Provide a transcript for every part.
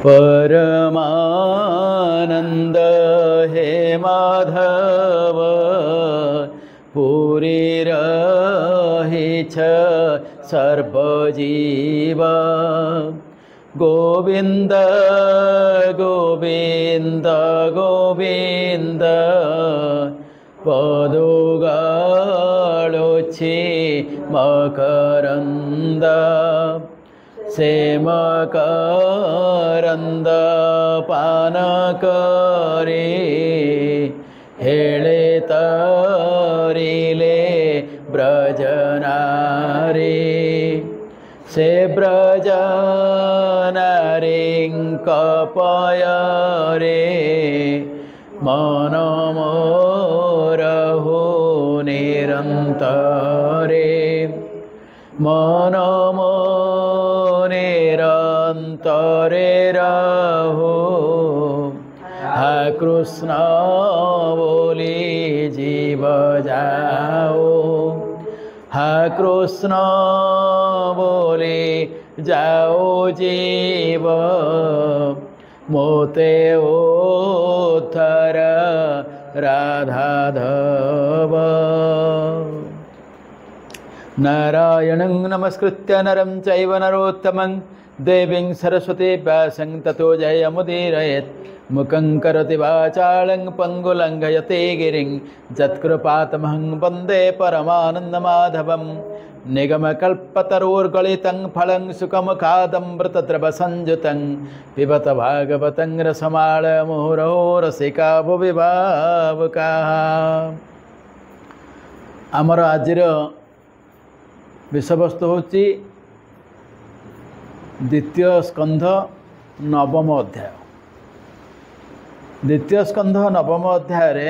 परमानंद हे माधव पूरी रही छ सर्वजीव गोविंद गोविंद गोविंद पदुगाळुछि मकरंद से मकरंद पान करे हेळे तरिले ब्रजनारी से ब्रजनारीं कपय रे मन मोरहु निरन्तरे मन निरन्तरे रहो हा कृष्ण बोली जीव जाओ हा कृष्ण बोली जाओ जीव मोते ओथर राधाधव नारायणं नमस्कृत्य नरं चैव नरोत्तमं देवीं सरस्वती व्यासं ततो जयमुदीरयेत् मुखं करोति वाचालं पङ्गुलङ्घयते गिरिं यत्कृपातमहं वन्दे परमानन्दमाधवं निगमकल्पतरोर्गलितं फलं सुखमुखादमृतद्रवसंयुतं पिबत भागवतं रसमालमुहुरहो रसिका भुवि भावुकाः। आमर आजिर विषयवस्तु होची द्वितीय स्कंध नवम अध्याय। द्वितीय स्कंध नवम अध्याय रे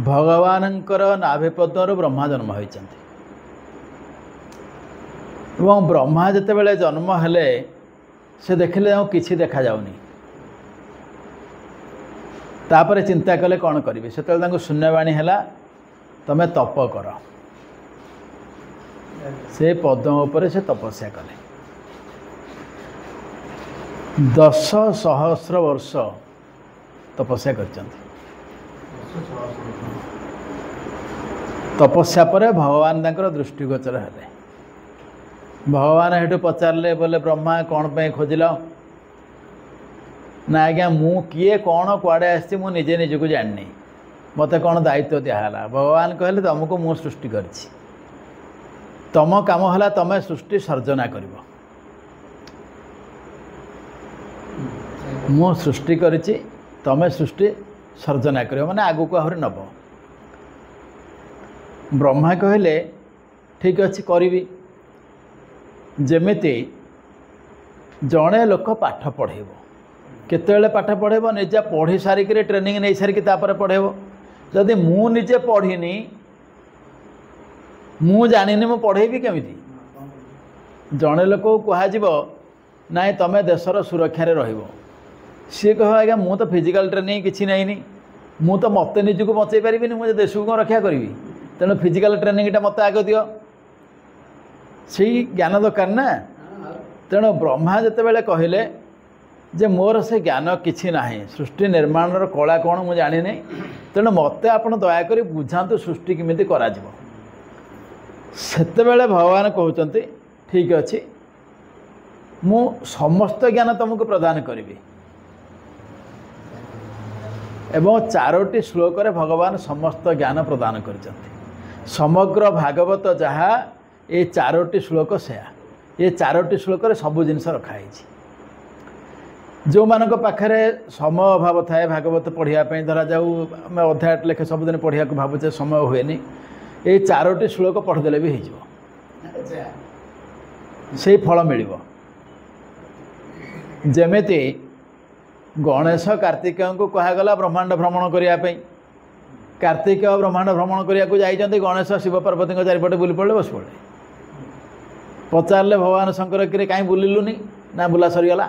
भगवानंकर नाभिपद्मरु ब्रह्मा जन्म होइचंती एवं ब्रह्मा जते बेले जन्म हेले से देखिले किछि देखा जाउनी। तापरे चिंता कले कौन करिवे सेतले तांको शून्यवाणी हैला तमे तप कर। से पद्म उपरे से तपस्या कले 10 सहस्र वर्ष तपस्या करचंती। तपस्या पर भगवान तांकर दृष्टिगोचर हेले। भगवान हेठु पचारले बोले ब्रह्मा कौन पे खोजिल ना आज्ञा मु किए कौन कुआड़े आसी मु निजे निजको जाननी मते कौन दायित्व दिहला। भगवान कहले तुमको मु सृष्टि करछि तम काम है तमें सृष्टि सर्जना कर मु सृष्टि करिछि तमें सृष्टि सर्जना कर माने आगु को आहरी नब। ब्रह्मा कहले ठीक अच्छे करी जमिति जड़े लोक पाठ पढ़ेब केतबेले पाठ पढ़ेब निजे पढ़ी सारिक ट्रेनिंग नहीं सारिक पढ़ेब। जदि मु निजे पढ़ीनी मु जानी मु पढ़ेबी केमिति जड़े लोक कहुब ना तमें देशर सुरक्षा रहिबो सी कह आज्ञा मु तो फिजिकल ट्रेनिंग किसी नहीं मु तो मत निजको बचई पारि मुझे देश को रक्षा करी तेणु फिजिकल ट्रेनिंगटा मत आग दियो से ज्ञान दरकार ना। तेणु ब्रह्मा जितेबाला कहले जे मोर से ज्ञान किसी ना सृष्टि निर्माण कला कौन मुझे जानी नहीं तेणु मत आप दयाक बुझातु सृष्टि केमिति करा जिवो। सेतेबेले भगवान कहते ठीक अच्छे मु समस्त ज्ञान तुमको प्रदान करी एवं 4टी श्लोक रे भगवान समस्त ज्ञान प्रदान कर समग्र भागवत जहाँ ये 4टी श्लोक से ये 4टी श्लोक रे सब जिनस रखाई जो मानक पाखरे समय अभाव थाए भागवत पढ़ापी धरा जाऊ आम अध्याय लेखे सबुदिन पढ़ा भावुचे समय हुए ये 4टी श्लोक पढ़ीदे भी हो से फल मिल जमेती गणेश कार्तिक को कहगला ब्रह्मांड भ्रमण करने कार्तिक ब्रह्मांड भ्रमण करने को जाइए गणेश शिव पार्वती चारिपटे बुली पड़े बस पड़े पचारे भगवान शंकर कि कहीं बुलूनी ना बुला सरीगला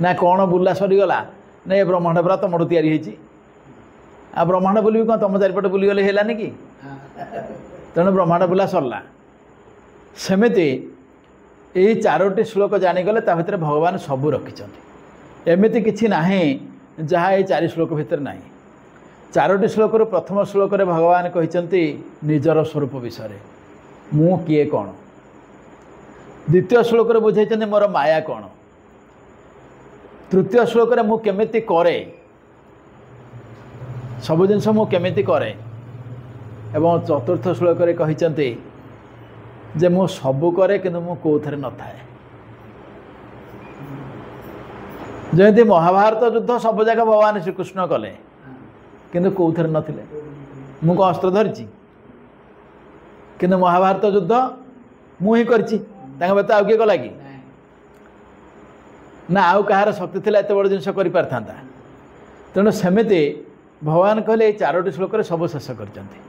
ना कौन बुला सरीगला ना ये ब्रह्मांड पूरा तुम तैयारी आ ब्रह्मांड बुल कौन तुम चारिपटे बुलीगले है कि तेणु ब्रह्मांड बुला सरला सेमती यही चारोटी श्लोक जानीगले ता भितर भगवान सबू रखिंट एमती किसी ना जहाँ ये 4 श्लोक भितर ना चारोटी श्लोक प्रथम श्लोक भगवान कहते निजर स्वरूप विषय मु किए कौन द्वितीय श्लोक बुझे मोर माया कौन तृतीय श्लोक मु केमिति करे सब जिनस मु केमिति करे एवं चतुर्थ श्लोक कहते जे मु सबू करे किंतु मु कौथरे न थाए जमी महाभारत युद्ध सब जगह भगवान श्रीकृष्ण कले किंतु कौथरे नथिले मु को अस्त्र धरिची किंतु महाभारत युद्ध मु ही करची तांगे बेत आउ किए कला कि ना आउ कहार शक्ति थिला एत बड़ जिनस करि पारथांता तेणु सेमिति भगवान कहले ये 4टी श्लोक सब शेष करचंती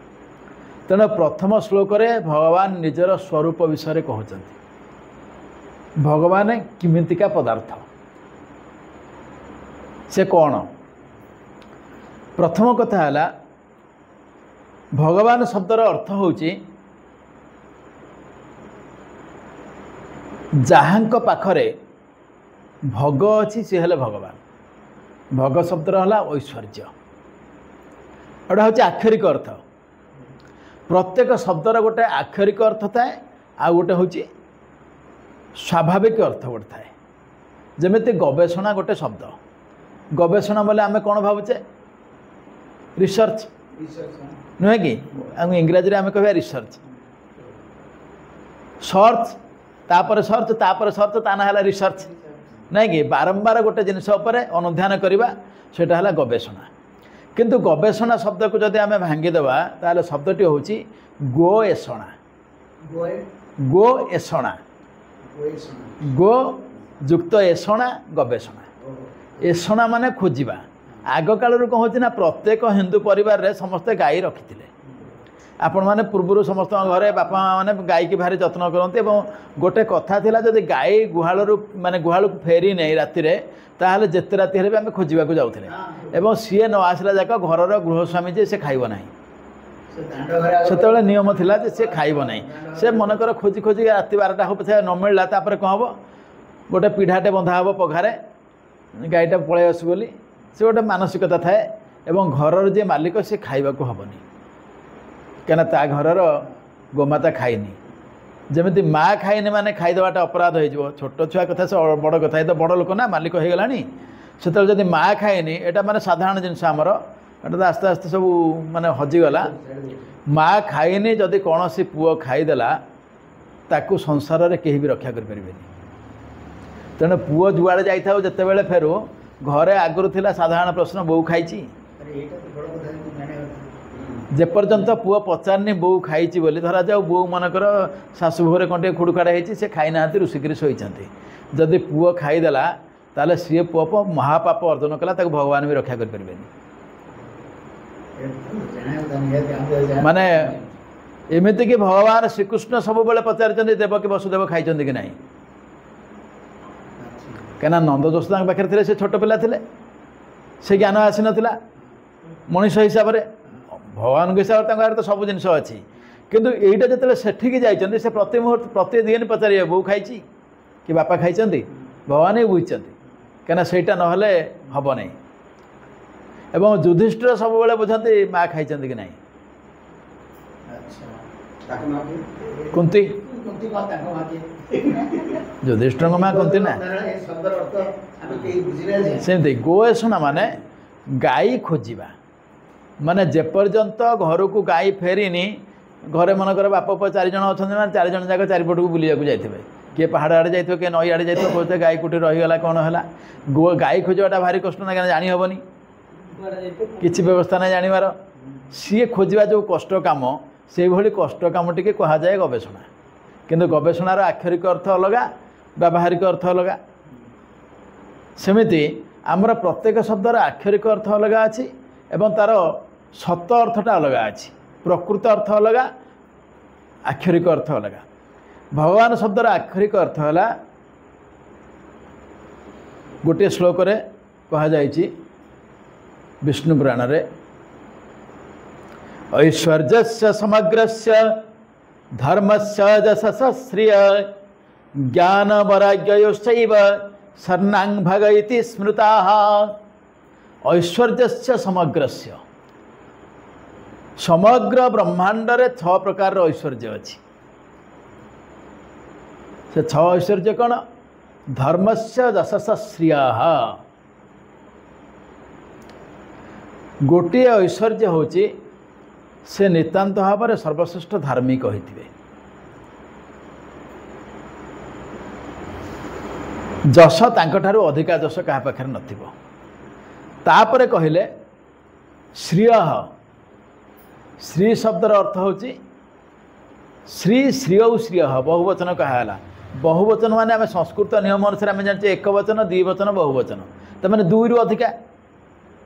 तेणु प्रथम श्लोक भगवान निजर स्वरूप विषय कहते भगवान किमितिका पदार्थ से कौन प्रथम कथा है भगवान शब्दर अर्थ होची जहाँक पाखरे भग अच्छी सी हेले भगवान भग शब्दर है ऐश्वर्य एटा हूँ आक्षरिक अर्थ प्रत्येक शब्दर गोटे आक्षरिक अर्थ थाए आ गोटे हूँ स्वाभाविक अर्थ गोटे थाए जमीती गवेषणा गोटे शब्द गवेषणा बोले आम कौन भावुचे रिसर्च नुहे कि इंग्राजी आम कह रिसर्च सर्च तापर सर्च तापर सर्च ता ना है रिसर्च नहीं कि बारंबार गोटे जिनस अनुध्यान करवा सेटा है गवेषणा किंतु गवेषणा शब्द को जब आम भांगीदेवा ताल शब्दटी हूँ गोएषणा गोएषणा गो युक्त एषणा गवेषणा एषणा माने खोजा आग कालू कौन होना प्रत्येक हिंदू परिवार रे समस्ते गाई रखी आपण मैंने पूर्व समस्त घरे बापा माने गाई की भारी जत्न करते गोटे कथा थिला जदि गाई गुहालू माने गुहालू फेरी नहीं राति ताहले जेते राति हेले आम खोजा जाऊे सी न आसला जाक घर गृहस्वामी जे से खाइब ना से नियम थिला जे से खाइब ना से मनकर खोजी खोजी राति 12टा हो पछे न मिलला तापर कौन हम गोटे पीढ़ाटे बंधा हम पघारे गाईटा पलि आसु बोली से गोटे मानसिकता थाए एवं घर जे मालिक से खाइबा को हबनी क्या ता घर गोमाता खाइनी जमी माँ खाइनी माने खाईदेवाटा अपराध हो छोट छुआ कथा से बड़ कथा तो बड़ लोक ना मालिक हो गलानी से जब माँ खाइनी एटा माने साधारण जिनस आमर एटा आस्ते आस्ते सब माने हजिगला माँ खाइनी जदि कौन सी पुओ खाईदेला ताकू संसार में कहीं भी रक्षा करें तेणु पुओ जुआड़े जाइए जिते बड़े फेरू घरे आगुरी थिला साधारण प्रश्न बो खाई जेपर्यंत पुओ पचारनी बो खाई बोली धरा जाऊ बो मनकर शाशु घरे कंटे खुड़खाड़ा होती से खाई ना रुषिकी शोती जदि पुओ खाईदेला ताले सी पुओ महापाप अर्जन कला भगवान भी रक्षा करें माने एमती कि भगवान श्रीकृष्ण सब बेले पचार देवकी वसुदेव खाई कि ना कहीं नंद जोशोदा पाखे थे से छोट पिला थे से ज्ञान आसी नाला मनीष हिसाब से भगवान हिसाब से तो सब जिन अच्छी किंतु यहीटा जो सेठिकी जाइए से प्रति मुहूर्त प्रतिदिन पचारे बो खाई कि बापा खाई भगवान ही बुझी कहीं सहीटा ना हम नहीं एवं युधिष्ठिर सब बेले बुझाते माँ खाई कि ना कुंती युधिष्ठिर माँ कुंती ना सेमती गोएषणा माने गाई खोजा माने जेपर्यंत घर को गाई फेरीनी घरे मनकर बाप पुआ 4 जन अच्छा माने 4 जन जाक चारिपट को बुलिया जाइए किए पहाड़ आड़े जाइए किए नई आड़े जाइए कहते गाई कोटी रहीगला कौन है गाई खोजाटा भारी कष्ट ना क्या जानी हेनी किसी व्यवस्था ना जानिबार सी खोजा जो कष्ट कम से भली कष्ट कम टी कहुए गवेषणा किंतु गवेषणार आक्षरिक अर्थ अलग व्यावहारिक अर्थ अलग सेमिति आमर प्रत्येक शब्दर आक्षरिक अर्थ अलग अच्छी एवं तार सत अर्थटा अलग अच्छी प्रकृत अर्थ अलग आक्षरिक अर्थ अलग भगवान शब्दर आक्षरिक अर्थ है गोटे श्लोक कहुई विष्णु पुराण ऐश्वर्य समग्रस्य धर्मस्य जशस्य श्रिय ज्ञान वैराग्ययोश्चैव सर्णांग भग इति स्मृताः। ऐश्वर्यस्य समग्रस्य समग्र ब्रह्मांड रे 6 प्रकार ऐश्वर्य अच्छी। से 6 ऐश्वर्य कौन? धर्मस्य दशस श्रियाः। गोटे ऐश्वर्य होची से नितांत भाव में सर्वश्रेष्ठ धार्मिक होइथिबे। जश तांकठारु अधिका जश कहा पाखे नथिबो। तापरे कहले श्रिय। श्री शब्दर अर्थ होची श्री श्रिय श्रिय बहुवचन कहाला। बहुवचन माने आम संस्कृत नियम अनुसार आम जाने एक वचन द्विवचन बहुवचन तो मैंने 2 रु अधिका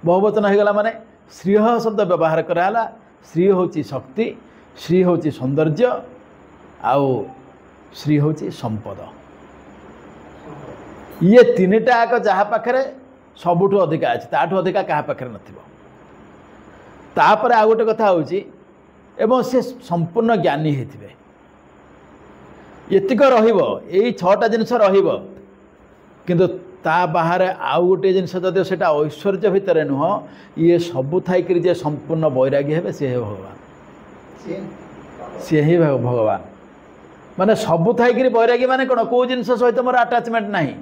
बहुवचन हो गला माने श्रिय शब्द व्यवहार कराला। श्री होची शक्ति, श्री होची सौंदर्य, आउ श्री होची संपद। ये 3टा आक जहाँ पाखे सबुठु अधिका अच्छे ताठू अधिका क्या पाखे नथिबो। तापर आ गोटे कथा होची एवं से संपूर्ण ज्ञानी होइथिबे। एतिक रहिबो एई 6टा जिनिस रहिबो किंतु ता बाहर आउ गोटे जिनिस जदि सेटा ऐश्वर्य भितर नुह ये सबु थाइकरी जे संपूर्ण वैरागी हेबे से भगवान सी ही भगवान माने सबु थाइकरी वैरागी माने कोन को जिनिस सहित मोर अटैचमेंट नाही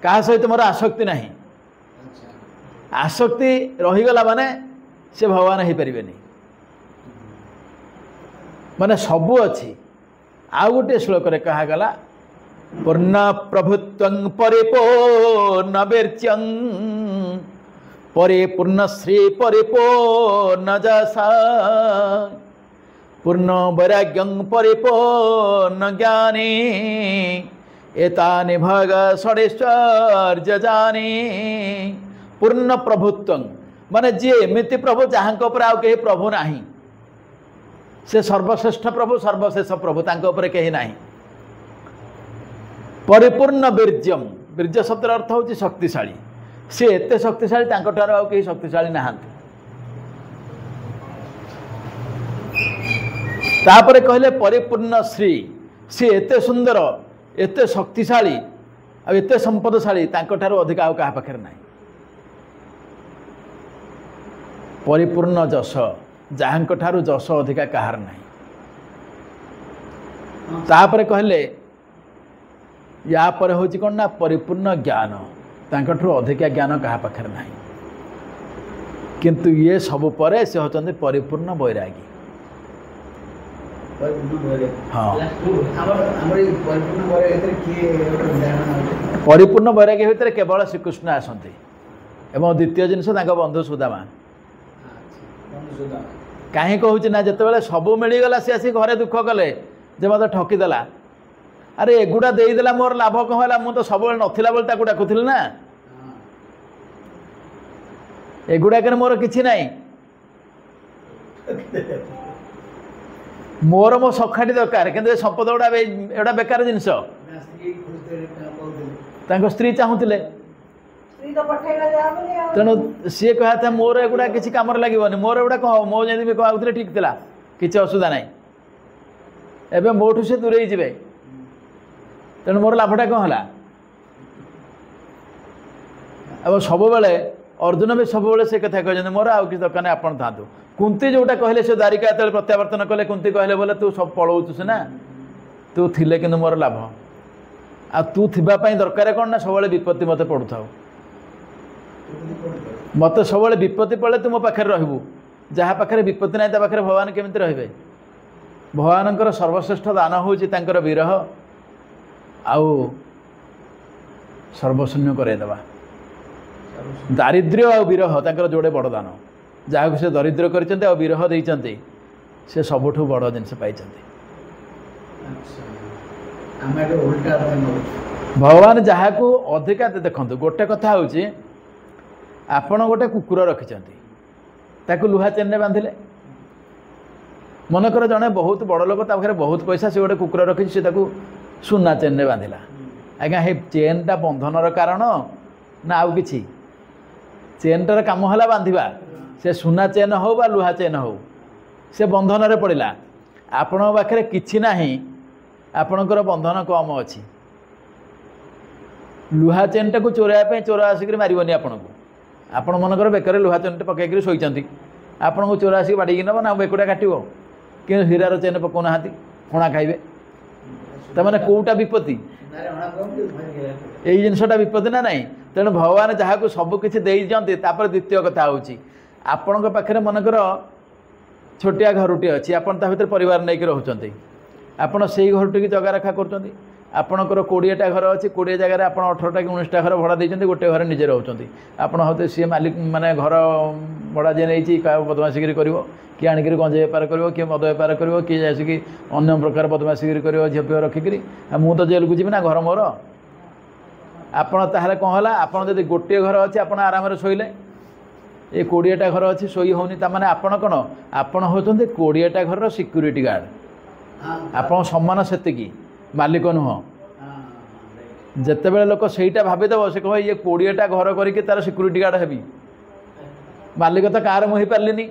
का सहित मोर आसक्ति नाही। आसक्ति रहीगला माने से भगवान हो पारे माने सबू अच्छी। आउ गोटे श्लोक कहगला पूर्ण प्रभुत्वं परिपूर्ण वीर्यं परिपूर्ण श्री परिपूर्ण जसा पूर्ण वैराग्यं परिपूर्ण ज्ञानी एतानि भग षडैश्वर्य जानी। पूर्ण प्रभुत्वं माने जी एमती प्रभु जहाँ आउ कहीं प्रभु नाही से सर्वश्रेष्ठ प्रभु सर्वशेष प्रभु तांको उपरे कहीं नाही। परिपूर्ण वीर्यम वीर्य शब्द अर्थ होची शक्तिशाली से एते शक्तिशाली तांको ठारो आउ कहीं शक्तिशाली नाहांती। तापरे कहले परिपूर्ण श्री से एते सुंदर एते शक्तिशाली आ एते संपदशाली तांको ठारो अधिक आउ कहा पाखे नाही। परिपूर्ण जश जहाँ ठारू जश अधिका कहार नहीं। तापरे कहले या पर होची कौन ना परिपूर्ण ज्ञान तांकठू अधिका ज्ञान कहा पाखे नहीं किंतु ये सब परे से होचंदे परिपूर्ण वैरागी। हाँ परिपूर्ण वैरागी भितर केवल श्रीकृष्ण आसंती एवं द्वितीय जिनस बंधु सुदामा कहीं कहूँ ना जिते सबू मिलगला सी आसी घरे दुख कले जे मत ठकीदेला अरे एगुड़ा देदेला मोर लाभ कौन है मुझे सब नथिला बेले ताकू डाकुली ना एगुड़ाक मोर किसी ना मोर मो सखाटी दरकार कि संपद गुड़ा एटा बेकार जिनस स्त्री चाहूले तेणु सी कहा था मोर एगुड़ा किसी कम लगे मोर एगुड़ा कह मो जमी कहते ठीक था किसी असुविधा ना एवं मोठू से दूरे जी तेणु मोर लाभटा कौन है अब सब बेले अर्जुन भी सब से कथा कहते मोर आउ किसी दरकार आप था कुंती जोटा कहले से द्वारिका जो प्रत्यावर्तन कले कुंती कहले बोले तू सब पलाऊचु सीना तू थिले कि मोर लाभ आ तू थी दरकार कौन ना सब विपत्ति मत पड़ू था मत सब विपत्ति पड़े तू मो पाखे रहबू जहाँ पाखे विपत्ति ना पाखे भगवान केमिति रहिबे। भगवान सर्वश्रेष्ठ दान होची तांकर विरह आउ सर्वशून्य करदेवा दारिद्र्य आ विरह तांकर जोड़े बड़ दान जहाँ से दरिद्र करते आ विरह देते से सबुठू बड़ जिनस पाई भगवान जहाँ को अधिका देखु गोटे कथा हूँ आपण गोटे कुकुर रखिंट लुहा चेन में बांधिले मनकर जड़े बहुत बड़ लोक पाखे बहुत पैसा से गोटे कुकुर रखी से सुना चेन में बांधिला आज्ञा हे चेनटा बंधनर कारण ना आउ कि चेनटार कम है बांधा से सुना चेन हो बा लुहा चेन हो से बंधन पड़ा आपण पाखे कि आपणकर बंधन कम अच्छी लुहा चेनटा को चोराइवाई चोर आसिक मारबनी आपण मनकर बेकर लुहा चेनटे पकईकरी शोचती आपण को चोर आसिक बाड़ी नब ना बेकटा काटो कि हीरार चेन पकाउना हणा खाइबे तमाने कोटा विपत्ति यही जिनसटा विपत्ति ना नहीं तेणु भगवान जहाँ को सबकि देते द्वितीय कथा हूँ आपण पाखे मनकर छोटिया घरटे अच्छी आपड़ ता भर परिवार नहीं रोचे आपड़ से घर टी जगह रखा कर आपणकर 20टा घर अच्छी 20 जगह आप 18टा कि 19टा घर भड़ा देते गोटे घर निजे रोचे आपड़ हूँ सी मालिक माने घर भड़ा जी नहीं बदमाशिगिरी कर किए आणिक गंजे बेपार कर किए मद बेपार कर किए आसिक अन्य प्रकार बदमाशिगिरी कर झील पी रखिकी मु तो जेल को जी ना घर मोर आपड़ ताहले कौन है आपड़ जब गोटे घर अच्छे आप आराम शोले ये 20टा घर अच्छी शोई होनी ताने आपण कौन आपण होती 20टा घर सिक्यूरीटी गार्ड आप सम्मान से मालिक नुह जिते बड़े लोक सहीटा भावीदेव से कह ये 20टा घर करके तार सिक्यूरीटी गार्ड हेबी मालिक तो कार मुही पार्ली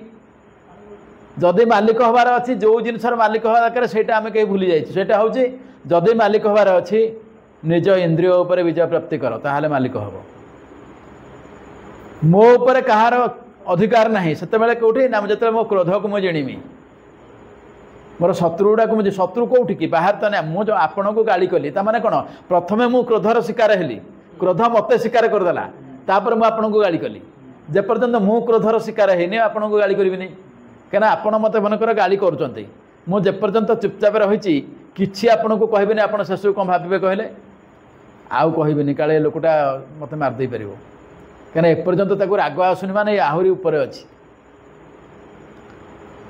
जदि मालिक हबार अच्छी जो जिनसर मालिक हवा दरकार से आम कहीं भूली जाइए हूँ जदि मालिक हबार अच्छी निज इंद्रिय उपर विजय प्राप्ति कर ताहले मालिक हम मो उपर कहार अधिकार ना से कौटी ना जो मो क्रोध को मुझे जिणीमी मोर शत्रु गुड़ा मुझे शत्रु कौटी कि बाहर तो ना मुझे आपण को गाड़ी कली ताने कौन प्रथम मु क्रोधर शिकार हेली क्रोध मत शिकार करदेला तापर मुझे आपण को गाड़ी कली जेपर्यंत मु क्रोधर शिकार हैनी आपण को गाड़ी करी नहीं कहीं आपण मत मनकर गाड़ी करुँच मुझेपर्यंत चुपचाप रही कि आपण को कहबेनि आप शेष कौन भावे कहले आउ कहबेनि काले लोकटा मत मारदे पार कहीं एपर्यंत राग आसुनि माने आहरी उपर अच्छी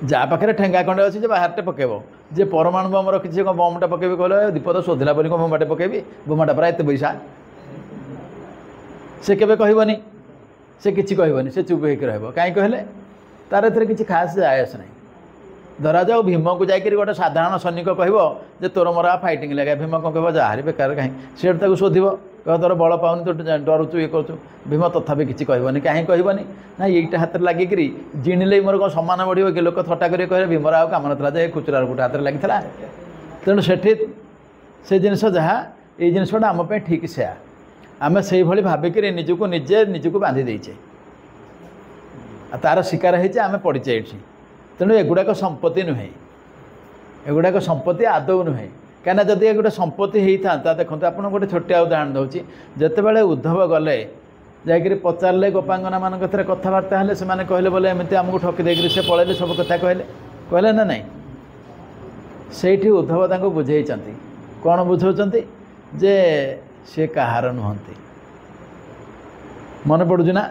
जा पाखे ठेंगा खंडे अच्छी जे बाहरटे पकेब जे परमाणु बम रखी बमटा पकेबी कहले दीपद शोधिला बोली कौन बोमाटे पकेबी बोमाटा प्राय एत पैसा से केबे कहबनी से किछि कहबनी से चुप होकर रहिबो काई कहले तार एथरे किछि खास जायस नहीं धरा जाओ भीम को जाकर गोटे साधारण सैनिक कह तोर मोर फाइटिंग लगे भीम कौन कह जहाँ बेकार कहीं से शोधिब कह तोर बल पाऊनी तो डरुचु ये करूँ भीम तथापि किसी कहबनी कहीं कहबनी ना यहीटा हाथ लगिक जिणिले मोर कौन सम्मान बढ़ो कि लोक थट्टा कर कहे भीमर आउ कम ना जे खुचुरा गोटे हाथ लगी तेणु से जिनस जहाँ ये जिनसटा आम ठीक से आम से भाविक निजक निजे निजक बांधि देचे तार शिकार होचे आम पड़चे ये तेणु एगुड़ाक संपत्ति नुहे एगुड़ाक संपत्ति आदौ नुहे कहीं जदि ये गोटे संपत्ति होता देखो आप गोटे छोटिया उदाहरण दूसरी जिते उद्धव गले जाकि पचारे गोपांगना मान कथबार्ता हेले से कहले बोले एमती आमको ठकी देकर से पलैले सब कथा कहले कहले ना नहीं से उद्धव तांको बुझे कौन बुझाऊँ जे सी कहार नुहति मन पड़ू ना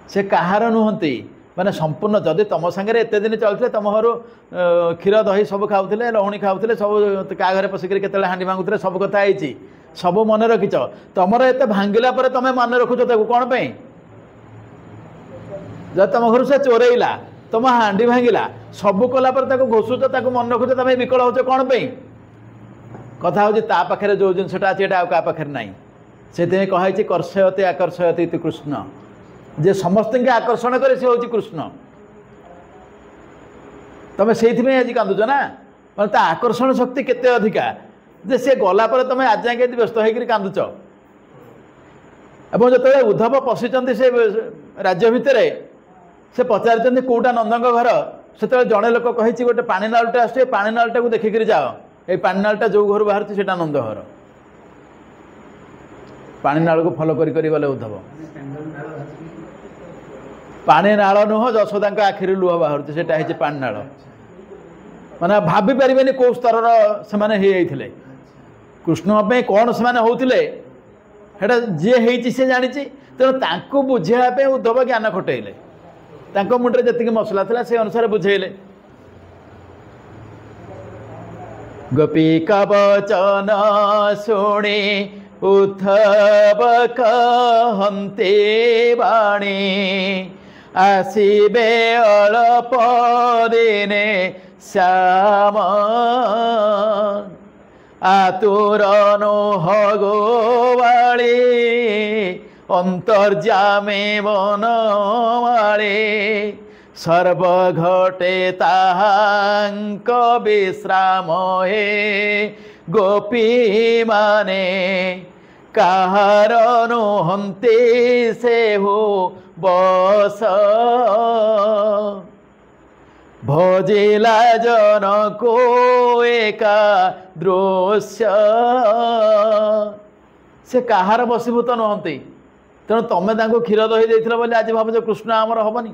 से कहार नुहति माने संपूर्ण जदि तुम सागर एत दिन चलते तुम घर क्षीर दही सब खाऊले लहुणी खाऊले सब क्या घरे पशिक के हाँडी भांगुले सब कथा सब मन रखिच तुम एत भांगिला तुम मन रखुच कौन पाई जब तुम घर से चोरेला तुम हाँडी भांगिला सब कलापर घोषुच मन रखुच तुम विकल हो कौन पाई कथा हूँ पाखे जो जिनसटा अच्छी क्या पाखे ना से कही कर्षयते आकर्षयते इति कृष्ण जे समस्त के आकर्षण करे से हूँ कृष्ण तुम से आज कांदुच ना मतलब आकर्षण शक्ति केते अधिका जे से गला पर तुम आज जाए व्यस्त होकर कांदुच एवं जो उद्धव पशिंट से राज्य भितर से पचार कौटा नंद घर से जड़े लोक कही गोटे पानी नालटे आस पानी नालटा को देखिक जाओ ये पानी नालटा जो घर बाहर से नंद घर पानी नाल को फलो कर गले उद्धव पानी नाल नुह यशोदा आखिरी लुह बाहर से पानी नाल माने भाभी पारे कौ स्तर से कृष्ण कौन से होते जी सी जानी तेणु बुझापी उद्धव ज्ञान खटेले मुंडे जी मसला था से अनुसार बुझेले गोपी कवचन शुणी उद्धव कहते बाणी आसीबे अल्प दिने श्याम आतुर नुह गोवाली अंतर्जामे बनमाली सर्वघटे ताहांक विश्राम हे गोपी माने କାହାର ନୁହନ୍ତି ସେ ହୋ ବସ ଭଜିଲା ଜନକୁ ଏକା ଦୃଶ୍ୟ ସେ କାହାର ବଶୀଭୂତ ନୁହନ୍ତି ତେଣୁ ତମେ ତାଙ୍କୁ କ୍ଷୀର ଦହି ଦେଇଥିଲ ବୋଲି ଆଜି ଭାବୁଛ କୃଷ୍ଣ ଆମର ହବନି।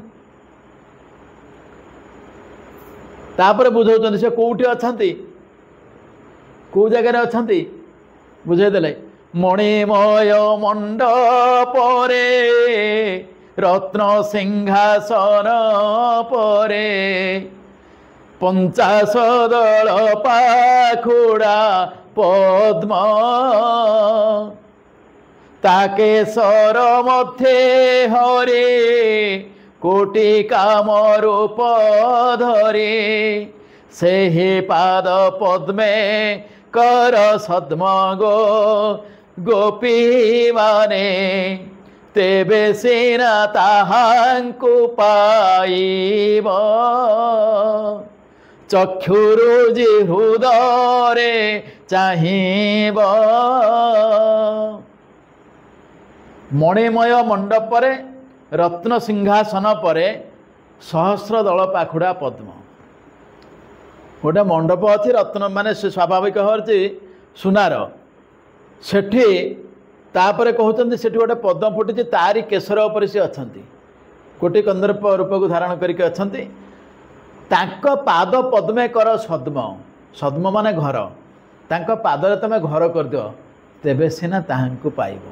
ତାପରେ ବୁଝାଉଛନ୍ତି ସେ କୋଉଠି ଅଛନ୍ତି କୋଉ ଜାଗାରେ ଅଛନ୍ତି ବୁଝେଇଦେଲେ ମଣିମୟ ମଣ୍ଡପରେ ରତ୍ନ ସିଂହାସନ ପରେ 50 ଦଳ ପାଖୁଡ଼ା ପଦ୍ମ ତାକେ ସର ମଧ୍ୟେ ହରେ କୋଟି କାମ ରୂପ ଧରେ ସେହି ପାଦ ପଦ୍ମେ କର ସଦ୍ମଗୋ ଗୋପୀ ମାନେ ତେବେ ସିନା ତାହାଙ୍କୁ ପାଇବ ଚକ୍ଷୁରୁ ଯେ ହୃଦୟରେ ଚାହିଁବ। ମଣିମୟ ମଣ୍ଡପରେ ରତ୍ନ ସିଂହାସନ ପରେ ସହସ୍ର ଦଳ ପାଖୁଡ଼ା ପଦ୍ମ ଗୋଟେ ମଣ୍ଡପ ଅଛି ରତ୍ନ ମାନେ ସେ ସ୍ୱାଭାବିକ ହେଉଛି ସୁନାର ସେଠି ତାପରେ କହୁଛନ୍ତି ସେଠି ଗୋଟେ ପଦ୍ମ ଫୁଟିଛି ତାରି କେଶର ଉପରେ ସେ ଅଛନ୍ତି କୋଟି କନ୍ଦର୍ପ ରୂପକୁ ଧାରଣ କରିକି ଅଛନ୍ତି ତାଙ୍କ ପାଦ ପଦ୍ମେ କର ସଦ୍ମ ସଦ୍ମ ମାନେ ଘର ତାଙ୍କ ପାଦରେ ତମେ ଘର କରିଦିଅ ତେବେ ସିନା ତାହାଙ୍କୁ ପାଇବ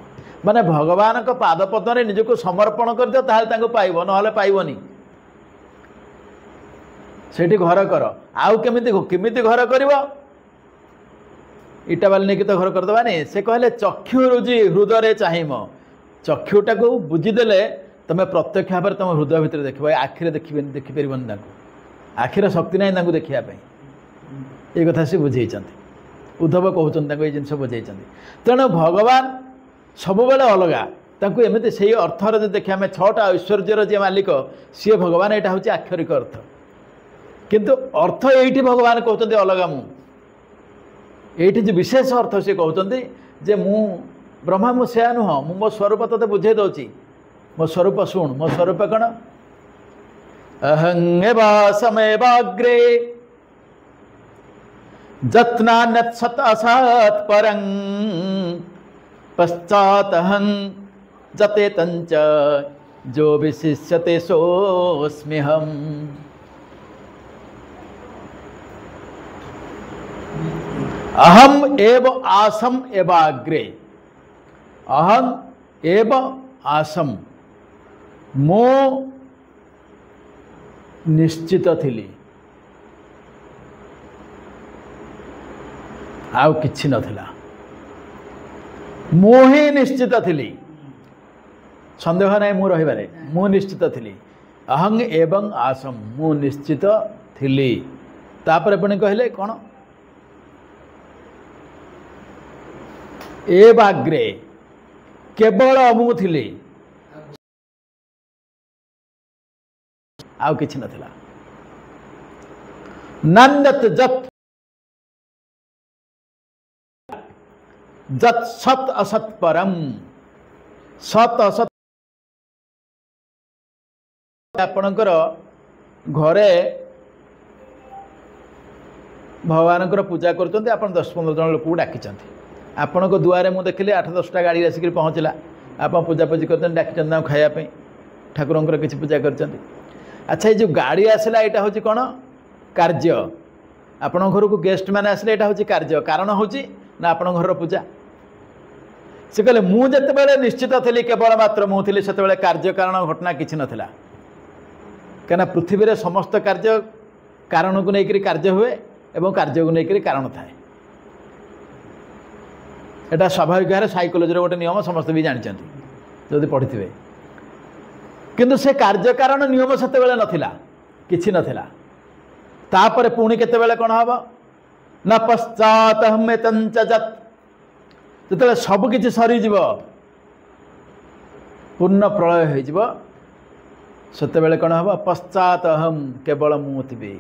ମାନେ ଭଗବାନଙ୍କ ପାଦ ପଦ୍ମରେ ନିଜକୁ ସମର୍ପଣ କରିଦିଅ ତାହେଲେ ତାଙ୍କୁ ପାଇବ ନହେଲେ ପାଇବନି ସେଠି ଘର କର ଆଉ କେମିତି ଘର କରିବ ଇଟା ବାଲି ନେଇକି ତ ଘର କରିଦେବାନି ସେ କହିଲେ ଚକ୍ଷୁ ରୁଜି ହୃଦୟରେ ଚାହିଁବ ଚକ୍ଷୁଟାକୁ ବୁଝିଦେଲେ ତମେ ପ୍ରତ୍ୟକ୍ଷ ଭାବରେ ତମ ହୃଦୟ ଭିତରେ ଦେଖିବ ଆଖିରେ ଦେଖିପାରିବନି ତାଙ୍କୁ ଆଖିର ଶକ୍ତି ନାହିଁ ତାଙ୍କୁ ଦେଖିବା ପାଇଁ ଏ କଥା ସେ ବୁଝେଇଛନ୍ତି ଉଦ୍ଧବ କହୁଛନ୍ତି ତାଙ୍କୁ ଏଇ ଜିନିଷ ବୁଝେଇଛନ୍ତି ତେଣୁ ଭଗବାନ ସବୁବେଳେ ଅଲଗା ତାଙ୍କୁ ଏମିତି ସେଇ ଅର୍ଥରେ ଯଦି ଦେଖିବା ଆମେ 6ଟା ଐଶ୍ୱର୍ଯ୍ୟର ଯିଏ ମାଲିକ ସିଏ ଭଗବାନ ଏଇଟା ହେଉଛି ଆକ୍ଷରିକ ଅର୍ଥ କିନ୍ତୁ ଅର୍ଥ ଏଇଠି ଭଗବାନ କହୁଛନ୍ତି ଅଲଗା ମୁଁ ଏଇଠି ଯେ ବିଶେଷ ଅର୍ଥ ସେ କହୁଛନ୍ତି ଯେ ମୁଁ ବ୍ରହ୍ମା ମୁଁ ସେୟା ନୁହଁ ମୁଁ ମୋ ସ୍ୱରୂପ ତତେ ବୁଝେଇ ଦେଉଛି ମୋ ସ୍ୱରୂପ ଶୁଣ ମୋ ସ୍ୱରୂପ କ'ଣ ଅହଂ ଏବାସମେବାଗ୍ରେ ଯତ୍ନାନ୍ୟତ୍ ସତ୍ ଅସତ୍ ପରଂ ପଶ୍ଚାତହଂ ଯତେତଞ୍ଚ जो विशिष्यते सोऽस्म्यहम् अहम एव आसम एवाग्रे अहम एव आसम मो निश्चित थिली आउ किछि नथिला मु ही निश्चित थिली संदेह नहीं मु रहिबारे मु निश्चित थिली अहं एवं आसम मु निश्चित थिली तापर पुणी कहले कौन ए बाग्रे केवल मु थिली आउ किछि नथिला नंदत जत जत सत असत परम सत असत आपणकर घरे भगवान पूजा कर 10-15 जन लोक डाकी आपण को दुआरे मुझे देखिली 8-10टा गाड़ी आसिक पहुँचला आप पूजा पूजी कर डाकी खायापी ठाकुर किसी पूजा कर अच्छा ये जो गाड़ी आसला यहाँ हूँ कौन कार्य आपण घर को गेस्ट मैंने आसले यहाँ हूँ कार्य कारण हूँ ना आपण घर पूजा से कहले मुझे निश्चित थी केवल मात्र मुझे से कार्य कारण घटना किसी नाला कहीं पृथ्वी रे समस्त कार्य कारण को लेकर कार्य हुए एवं कार्य को लेकर कारण थाए एटा स्वाभाविक भाव साइकोलॉजी गोटे नियम समस्त भी जानते जदि पढ़ी किंतु से कार्य कारण नियम से नाला किसी नाला तापर पुणी केतेबेले कौन हम न पश्चात हमें तंचजत जो सबकि सरीज पूर्ण प्रलय हो सेतेबेले कौन हम पश्चात अहम केवल मु थी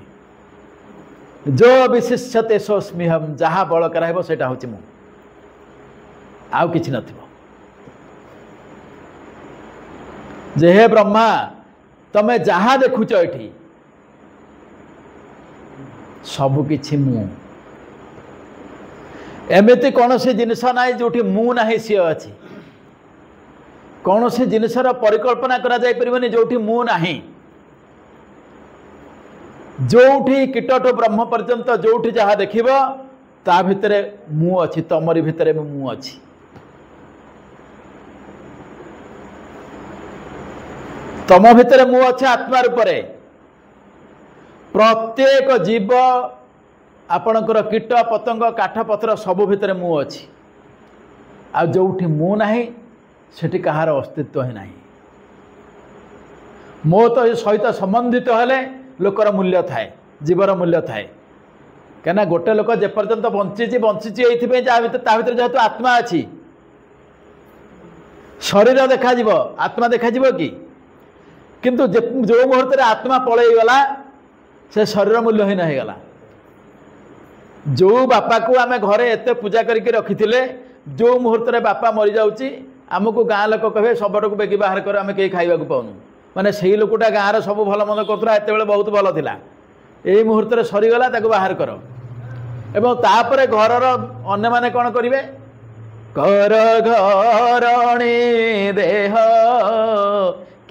जो विशिष्यते सोऽस्म्यहम् जहाँ बलकर है सेटा हूँ मु आउ किछि नथिबो जे हे ब्रह्मा तमे जहाँ देखुच एठी सबकि मु एमती कौन सी जिनस ना जो मु ना सी अच्छी कौन सी जिनसर परिकल्पना करा जाय परिबनी जोठी मु नाही जोठी कीटठू ब्रह्म पर्यंत जोठी जहाँ देखिब ता भितरे मु अच्छी तमरी भितरे मु अच्छी तम भितरे मु अच्छे आत्मा रूपरे प्रत्येक जीव आपणकर कीट पतंग काठ पत्र सबु भितरे मु अच्छी आ जोठी मु नाही सेठी कहार अस्तित्व ही नहीं मो तो सहित संबंधित हेले लोकर मूल्य थाए जीवर मूल्य थाए कहीं गोटे लोक जेपर्यंत बंची बंची ये जेहेतु आत्मा अच्छी शरीर देखा आत्मा देखा कि किंतु जो मुहूर्त आत्मा पलैगला से शरीर मूल्य ही नहीं गला जो बापा को आम घरे एत पूजा करके रखी जो मुहूर्त बापा मरी जाऊँगी आमको गाँ लोक कहे शबर को बेगी बाहर कर आम कहीं खाइबा पाऊनु माने से लोकटा गाँव सब भल मंद करूला एत बहुत भल थिला यही मुहूर्त सरीगला ताको बाहर कर एवं तापर घरर अन्य माने कौन करेंगे घर घरणी देह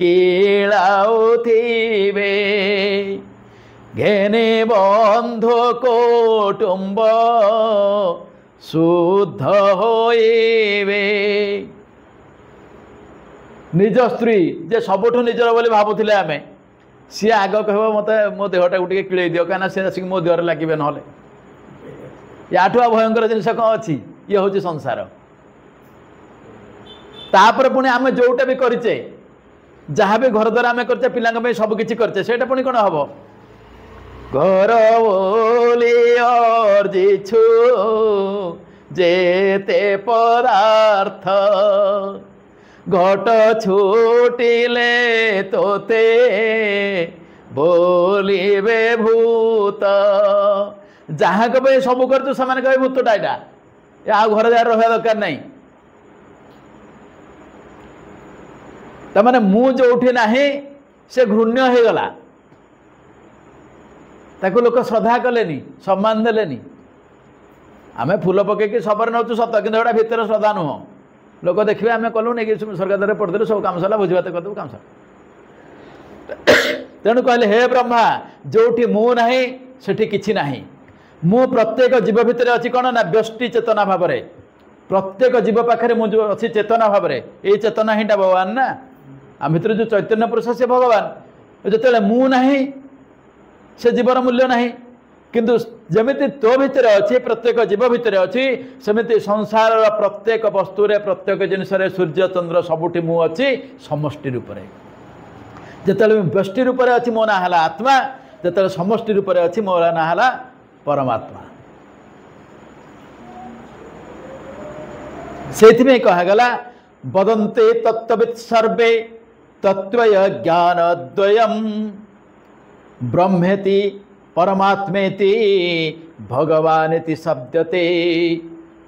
कीलाउथिबे घेने बंधु कुटुंब शुद्ध होइबे निज स्त्री जे सबुठू निजर बोली भावुले आम सी आग कह मत मो देहटा को किड़े दियो कहीं सी आसिक मो देहर लगे ना याठू भयंकर जिनस कौन अच्छी ये हूँ संसार तापर पुणी आम जोटा भी करें जहाँ भी घर द्वारा आम करचे पिला सबकि करचे से पुणी कौन हम घर बोली अर्जिछु जेते पदार्थ घट छुटिले तोते बोलिबे भूत जहाँ कहे सब कर से कहे भूतटा यहाँ आ घर जार रहा दरकार नहीं तमाने मु जोठी नाही से घृण्य हो गला ताको लोक श्रद्धा कलेनी सम्मान देलेनी आमे फूल पकईकि सबर नौचु सत कि भितर श्रद्धा नुह लोक देखिए आम कलु नहीं स्वर्गद्वार पढ़देलु सब काम सरला भोजी भात करदेबु काम सर तेणु कहले हे ब्रह्मा जोठी मु नाही सेठी किछि नाही मु प्रत्येक जीव भितर अच्छी कौन ना व्यष्टि चेतना भाव में प्रत्येक जीव पाखे मुझे अच्छी चेतना भाव में ये चेतना ही भगवान ना आम भर जो चैतन्य पुरुष से भगवान जो मु नहीं से जीवर मूल्य नहीं किंतु जमिति तो भितर अच्छी प्रत्येक जीव भितर अच्छी सेमिति संसार प्रत्येक वस्तु प्रत्येक जिनस सूर्य चंद्र सबुठी मु अच्छी समष्टि रूप से जो व्यष्टि रूप से अच्छी मो ना है आत्मा जो समष्टि रूप से अच्छी मो ना है परमात्मा से कहगला वदन्ते तत्त्ववित् सर्वे तत्त्वय ज्ञानद्वयम् ब्रह्मेति परमात्मेति भगवानेति शब्दते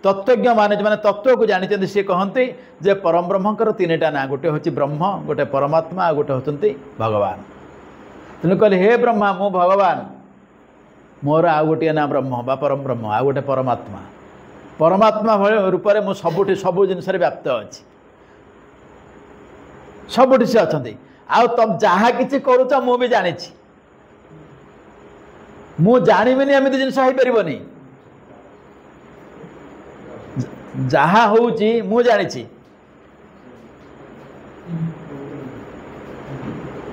तत्वज्ञ माने जो तत्व को जानी सी कहते जे परम ब्रह्मकर तीनटा ना गोटे हूँ ब्रह्म गोटे परमात्मा गोटे होती भगवान तेणु कहले हे ब्रह्मा मु भगवान मोर आ गोटे ना ब्रह्म बा परम ब्रह्म आ गोटे परमात्मा परमात्मा रूप में मुझे सबुठी सब जिनस व्याप्त अच्छी सबुठी से अच्छा आ तुम जहाँ कि करुच मु भी जानी मु जानिबिनी एमती जिनस हो पारनी जहाँ हूँ मु जानी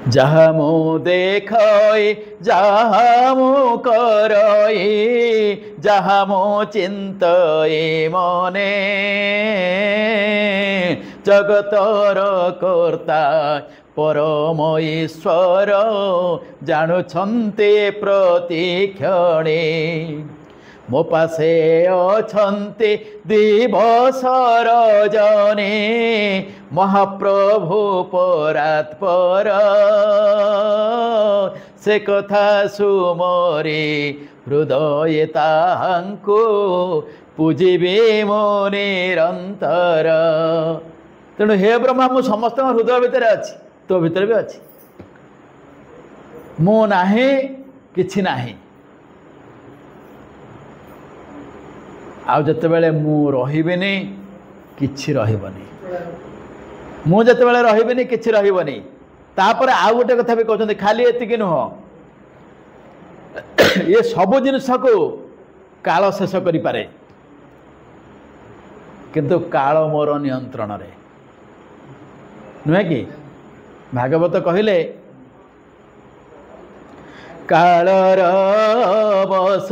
जहाँ मु देख जहाँ मु करई जहाँ मु चिंतई मने जगतर कर्ता परम ईश्वर जानुछन्ते प्रतिक्षणे मो पासे अछन्ते दिवसर जने महाप्रभु परात्पर से कथा सुमरे हृदय ताहांको पूजिबे मो निरंतर तेणु हे ब्रह्मा मु समस्त हृदय भितर अच्छी तो भितर भी अच्छी मु नाही किछि नाही आउ जते बेले मु रहिबिनी किछि रहिबनी मु जते बेले रहिबिनी किछि रहिबनी तापर आउ गोटे कथा भी कहते खाली एतिक नुह ये सब जिनस को काल शेष करि पारे किंतु काल मोर नियंत्रण रे नुहे कि भागवत कहले कालर बस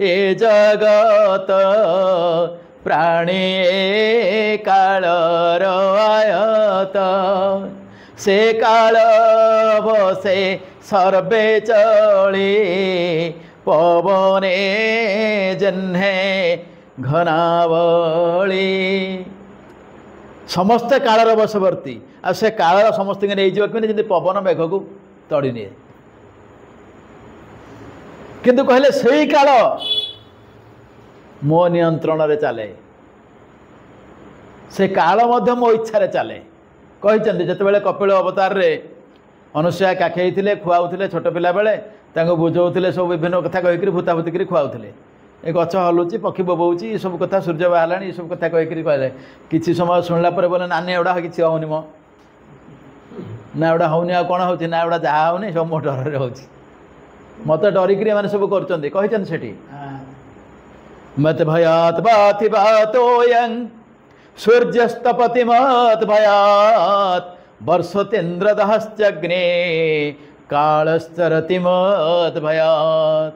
ए जगत प्राणी कालर आयत से काल बसे सर्वे चली पवने जन्हे घनावली समस्त कालर बसवर्ती आ से काल समस्त नहीं जी पवन मेघ को तड़ी निए किंतु कहले सही काल मो नियंत्रण रे चले से काल मध्य मो इच्छा रे चले कहते जिते कपिल अवतार रे अनुसया काखेई खुआउले छोट पिला बेले बुझाऊे सब विभिन्न कथा कहीकि भूता भूतिक खुआउले ए गच हलुची पक्षी बोबौची ये सब कथा सूर्य बाहला ये सब कथा कहीकि कहले किसी समय शुणला बोले नानी एवढा किसी होनी मो ना एवढा होनी आ कौन हो ना एवढा जहाँ होनी सब मो डर हो मत डरिक मैंने सब कर मत भयात बाति बातोयं सूर्यस्तपति मत भयात वर्षतेन्द्र दहश्चग्ने कालश्चरति मत भयात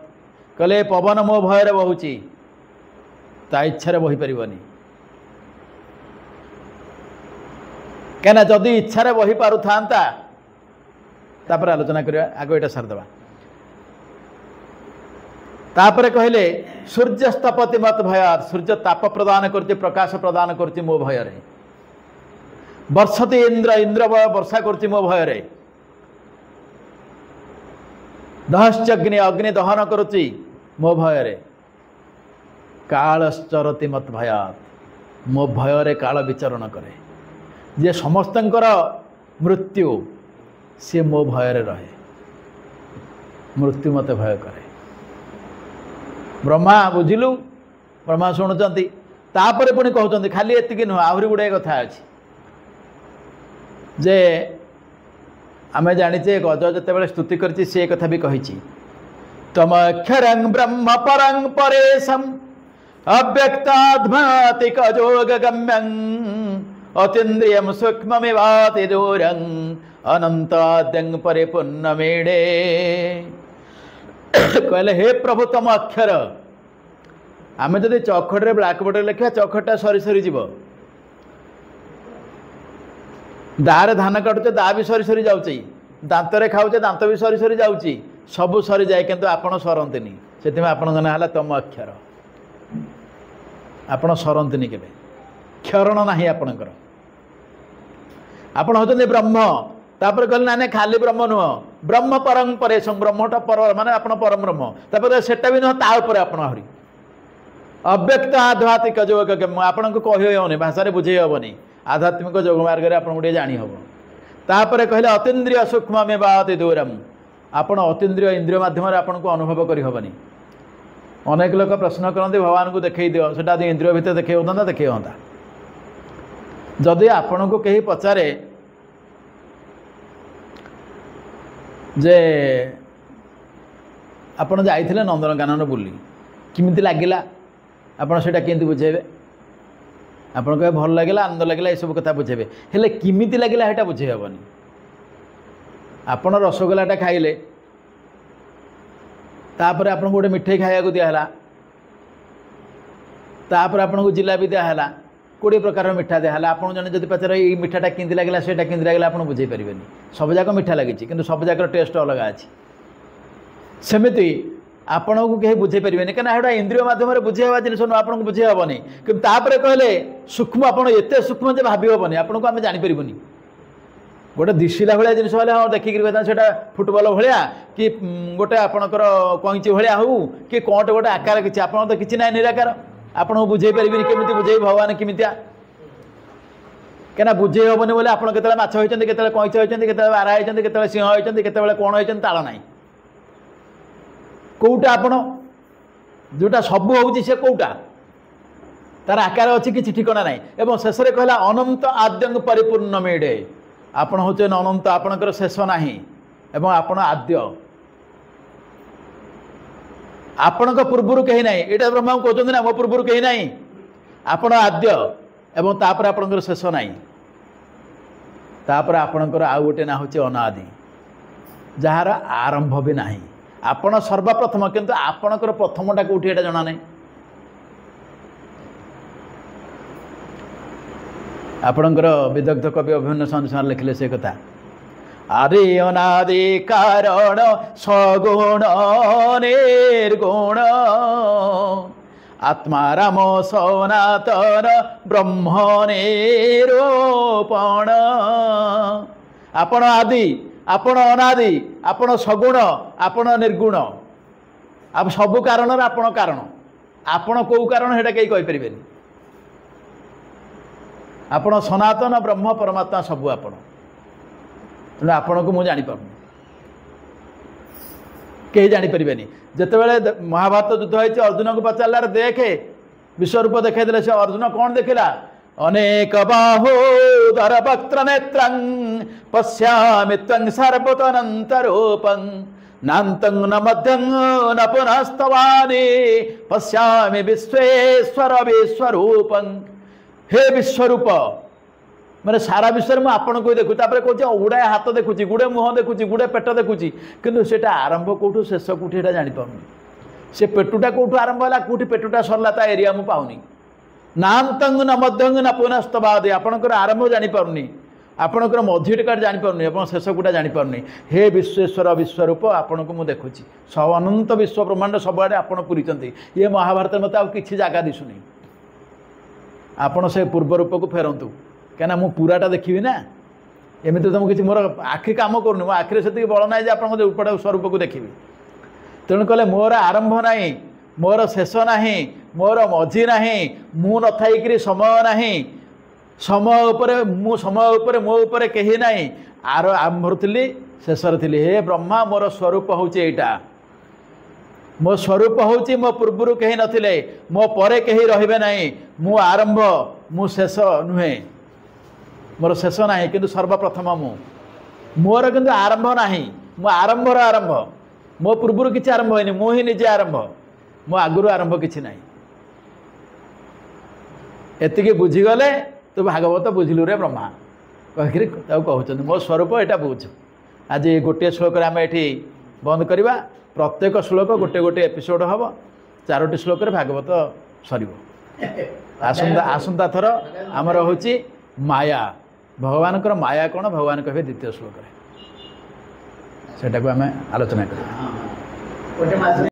कले पवन मो भयर बहुची ता इच्छा बही पारनी क्या जदि इच्छा बही पारु था तापर आलोचना करिया आगो एटा सारदबा तापर कहले सूर्यस्तपति मत भयात सूर्य ताप प्रदान करते प्रकाश प्रदान करते मो भय वर्षते इंद्र इंद्र वर्षा करते मो भय दहश्चग्नि अग्नि दहन करुच्ची मो भय कालश्चरति मत भयात मो भय काल विचरण करे जे समस्तंकर मृत्यु सी मो भय रहे मृत्यु मत भय करे ब्रह्मा बुझिलु ब्रह्मा शुणुचंती तापर पुणी कहते खाली एतिक नुह आहरी गुड़ाए कथा अच्छी जे आमे जानिचे गज जिते स्तुति करछि से कथा भी कही तम अक्षरं ब्रह्म परं परेशम अव्यक्तात्मातिक जोग गम्यं अतीन्द्रियं सूक्ष्ममिवाति दूरं अनंताद्यं परिपूर्णमेडे कहले हे प्रभु तम अक्षर आमे जदि चौखटे ब्लैक बोर्ड लिखा चौखटा सरी सरी जीव दारे धान काटुचे दा भी सरी सरी जाऊँच दांतरे खाऊचे दांत भी सरी सरी जाऊँच सबू सरी जाए किंतु आपण सरंतिनी से आपण ना है तम अक्षर आपण सरंतिनी केबे क्षरण नाही आपणकर आपण होते ब्रह्म तापर कहले ना ना खाली ब्रह्म नुह ब्रह्म परं परेशं ब्रह्मटा पर माने आपण परम ब्रह्म तापर सेटा भी नुह ता ऊपर आपण आहरी अव्यक्त आध्यात्मिक जोग आपण को कहि होनी भाषा रे बुझे होबनी आध्यात्मिक जोग मार्ग रे आपण गुटे जानी हबो तापर कहले अतीन्द्रिय सूक्ष्म में बाति दूरम आपण अतीन्द्रिय इंद्रिय माध्यम रे आपण को अनुभव करि होबनी अनेक लोक प्रश्न करते भगवान को देखई दियो सेटा इंद्रिय भितर देखई होता देखई होता जदि आपण को कहीं पचारे जे आपण जाइथिले नंदनकानन बुली किमिति लागिला आपण सेटा केंति बुझेबे आपण कहे भल लागिला आनंद लागिला ये सब कथा बुझेबे हेले किमिति लागिला हेटा बुझे हेबनी आपण रसगोलाटा खाइले तापर आपण गोटे मिठाई खाया को दिया तापर आपण को जिलापी दिया 20 प्रकार मिठा दिया आप जन जब पचार ये मिठाटा केंति लगे से केंति लगे आप बुझे पारे सब जाक मिठा लगी कि सब जाक टेस्ट अलग अच्छी सेमती आपण को कहीं बुझे पारे कहीं इंद्रिय मध्यम बुझेवा जिन आपको बुझे हेनी कि कहले सूक्ष्म आपड़ एत सूक्ष्म जे भावी हेनी आपको आम जापर गोटे दिशिला भाया जिन हाँ देखिक से फुटबल भाया कि गोटे आपणकर कैंची भाया हो कि कौटे गोटे आकार किसी आप तो कि ना निराकार आपको बुझे पारे केमी बुझे भगवान केमितिया। बुझे पारे केमिति बुझे भगवान केमितिया क्या बुझे हेनी बोले आप केतले माछ होइछन्ति केतले कइछ होइछन्ति केतले बारा होइछन्ति केतले सिंह होइछन्ति केतले कोण होइछन्ति ताल नाही कोउटा आपण जोटा सब होउछि से कोउटा तार आकार अच्छी किसी ठिकना ना एवं शेष में कहला अनंत आद्यंग परिपूर्ण मेढ़े आपण हूँ अनंत आपणकर शेष ना एवं आपण आद्य आपण पूर्वर कहीं ना यहाँ ब्रह्मा कहते ना मो पूर्वर कहीं ना आपण आद्य एवं तापर आपणकर शेष ना तापर आपणकर आउ गोटे ना हूँ अनादि जार आरंभ भी ना आपण सर्वप्रथम किंतु आपणकर प्रथमटा कौटी एटा जना नहीं आपणकर विदग्ध कवि अभिमन्यु संसार लिखिले से कथा आदि अनादि कारण सगुण निर्गुण आत्मा राम सनातन ब्रह्म निरूपण आपण आदि आपण अनादि आपण सगुण आपण निर्गुण आप सबु कारण आपण कारण आपण को कारण हेटा कहीं कहि परिबेनी आपण सनातन ब्रह्म परमात्मा सबू आपण आपण को मुझे जापर कहीं जापरेनि जिते महाभारत युद्ध होती अर्जुन को पचार देखे विश्वरूप देखा से अर्जुन कौन देखला अनेक बाहुधर वक्त्र नेत्रं पश्यामि त्वं सर्वतोऽनन्तरूपं नान्तं न मध्यं न पुनस्तवानि पश्यामि विश्वेश्वर विश्वरूपं हे विश्वरूप मैंने सारा विश्व में आपण को देखुँ कहूँ गुड़ाए हाथ देखुची गुड़े मुह देखुची गुड़े पेट देखुची किंतु सेटा आरंभ कौटू शेष कौटी एटा जापारूनी से पेटुटा कौटू आरंभ है कौटी पेटुटा सरला ता एरिया मु पाऊनी नान्तंग न मध्यंग न पुनस्तवादि आपणकर आरंभ जापारूनी आपणकर मध्यटा जापारूनी आप शेष गुटा जापारूनी हे विश्वेश्वर विश्वरूप आपण को मुझे देखुची सब अनंत विश्व ब्रह्मांड सबुआड़े आपण पूरी ये महाभारत मत आ कि जगह दिशुनी आपण से पूर्व रूप को फेरतु क्या मु पूराटा देखी ना एमती तो मुझे मोर आखि कम करूनी मो आखिरे से बल ना आप स्वरूप को देखी तेणु कहले मोर आरंभ ना मोर शेष ना मोर मझी ना मु नथाई समय ना समय उपर मो उपर कहीं ना आर आरंभ थी शेष थी हे ब्रह्मा मोर स्वरूप हूँ यहाँ मो स्वरूप हूँ मो पूर्वर कहीं नथिले मो परे कहीं रहिबे नहीं मु आरंभ मु शेष नुहे मोर शेष ना किंतु सर्वप्रथम मोर किंतु आरंभ ना मो आरंभर आरंभ मो पूर्वर किसी आरंभ होनी मु ही निजे आरंभ मो आगुरी आरंभ किसी ना एतिके बुझीगले तू भागवत बुझिलु रे ब्रह्मा कह कहते मो स्वरूप यहाँ बुझ आज गोटे श्लोक आम ये बंद करवा प्रत्येक श्लोक गोटे गोटे एपिसोड हम 4टी श्लोक भागवत सर आसंता थर आमर हूँ माया भगवान माया कौन भगवान कहे द्वितीय श्लोक से आलोचना कर